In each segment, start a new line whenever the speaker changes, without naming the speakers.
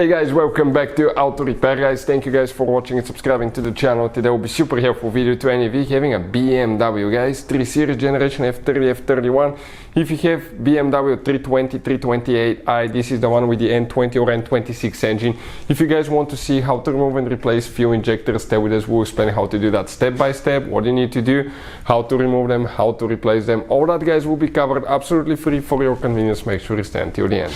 Hey guys, welcome back to Auto Repair guys. Thank you guys for watching and subscribing to the channel. Today will be super helpful video to any of you having a BMW guys, 3 Series generation F30 F31. If you have BMW 320 328i, this is the one with the N20 or N26 engine. If you guys want to see how to remove and replace fuel injectors, stay with us. We'll explain how to do that step by step, what you need to do, how to remove them, how to replace them. All that guys will be covered absolutely free for your convenience. Make sure you stay until the end.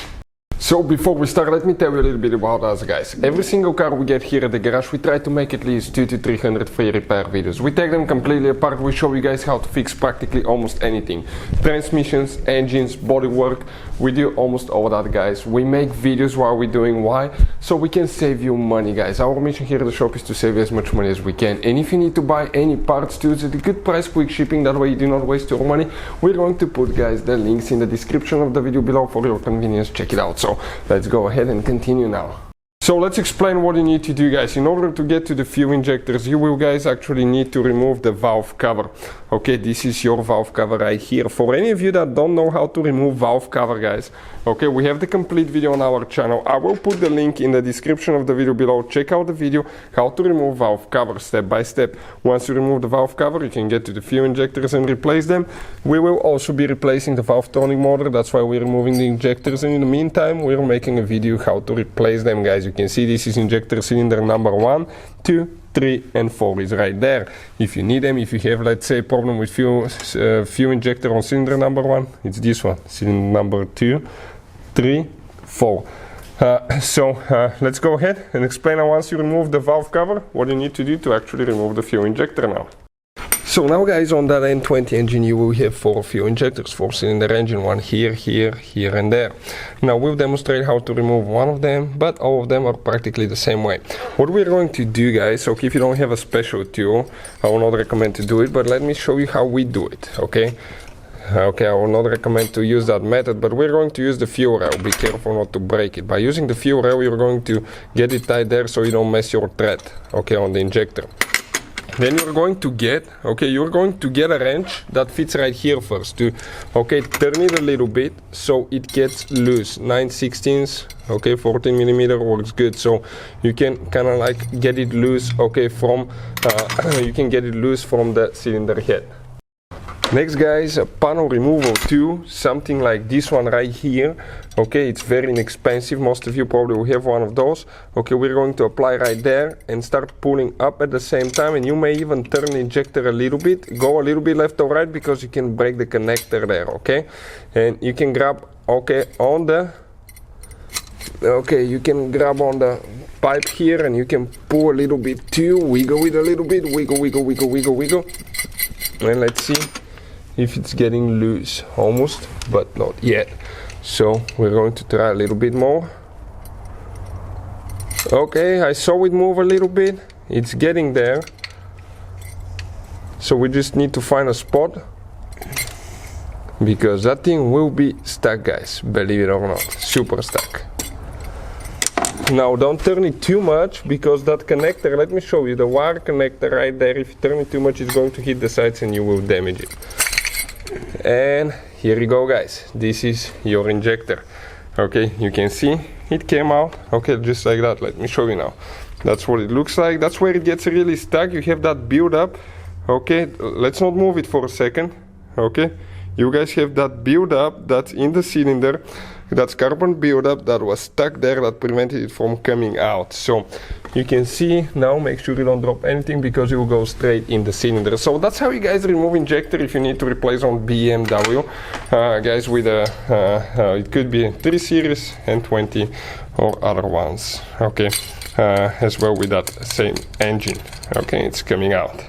So before we start, let me tell you a little bit about us guys. Every single car we get here at the garage, we try to make at least 200 to 300 free repair videos. We take them completely apart, we show you guys how to fix practically almost anything. Transmissions, engines, bodywork, we do almost all that guys. We make videos while we're doing why? So we can save you money guys. Our mission here at the shop is to save you as much money as we can. And if you need to buy any parts too, it's at a good price, quick shipping, that way you do not waste your money. We're going to put guys the links in the description of the video below for your convenience, check it out. So let's go ahead and continue now. So let's explain what you need to do guys. In order to get to the fuel injectors, you will guys actually need to remove the valve cover. Okay, this is your valve cover right here. For any of you that don't know how to remove valve cover guys, okay, we have the complete video on our channel. I will put the link in the description of the video below. Check out the video how to remove valve cover step by step. Once you remove the valve cover, you can get to the fuel injectors and replace them. We will also be replacing the valve turning motor, that's why we're removing the injectors, and in the meantime we're making a video how to replace them guys. You can see this is injector cylinder number 1, 2, 3 and 4 is right there. If you need them, if you have let's say a problem with fuel injector on cylinder number 1, it's this one, cylinder number 2, 3, 4. Let's go ahead and explain now once you remove the valve cover what you need to do to actually remove the fuel injector now. So now guys, on that N20 engine you will have 4 fuel injectors, 4-cylinder engine, one here, here, here and there. Now we'll demonstrate how to remove one of them, but all of them are practically the same way. What we're going to do guys, okay, if you don't have a special tool, I will not recommend to do it, but let me show you how we do it, okay? Okay, I will not recommend to use that method, but we're going to use the fuel rail. Be careful not to break it. By using the fuel rail, you're going to get it tight there so you don't mess your thread, okay, on the injector. Then you're going to get, okay, you're going to get a wrench that fits right here first. Okay, turn it a little bit so it gets loose. 9/16, okay, 14 millimeter works good. So you can kind of like get it loose, okay, from you can get it loose from the cylinder head. Next guys, a panel removal tool, something like this one right here. Okay, it's very inexpensive, most of you probably will have one of those. Okay, we're going to apply right there and start pulling up at the same time, and you may even turn the injector a little bit, go a little bit left or right because you can break the connector there, okay? And you can grab, okay, on the, okay, you can grab on the pipe here and you can pull a little bit too, wiggle it a little bit, wiggle, wiggle, wiggle, wiggle, wiggle. And let's see if it's getting loose, almost, but not yet. So we're going to try a little bit more. Okay, I saw it move a little bit, it's getting there. So we just need to find a spot, because that thing will be stuck guys, believe it or not, super stuck. Now don't turn it too much, because that connector, let me show you, the wire connector right there, if you turn it too much it's going to hit the sides and you will damage it. And here you go guys, this is your injector. Okay, you can see it came out, okay, just like that. Let me show you now. That's what it looks like. That's where it gets really stuck. You have that build up. Okay, let's not move it for a second. Okay, you guys have that build up that's in the cylinder. That's carbon buildup that was stuck there that prevented it from coming out. So you can see now, make sure you don't drop anything because it will go straight in the cylinder. So that's how you guys remove injector if you need to replace on BMW guys with a it could be 3 Series N20 or other ones, okay, as well with that same engine. Okay, it's coming out.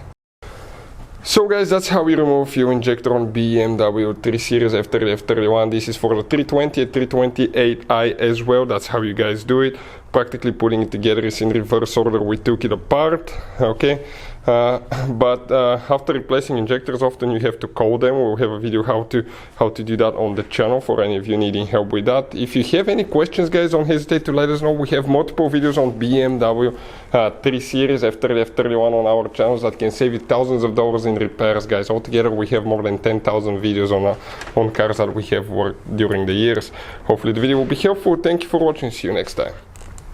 So guys, that's how we remove fuel injector on BMW 3 Series F30 F31. This is for the 320 and 328i as well. That's how you guys do it. Practically putting it together is in reverse order. We took it apart, okay. But after replacing injectors, often you have to call them. We'll have a video how to do that on the channel for any of you needing help with that. If you have any questions guys, don't hesitate to let us know. We have multiple videos on BMW 3 Series F30 F31 on our channels that can save you thousands of dollars in repairs guys. Altogether we have more than 10,000 videos on cars that we have worked during the years. Hopefully the video will be helpful. Thank you for watching. See you next time.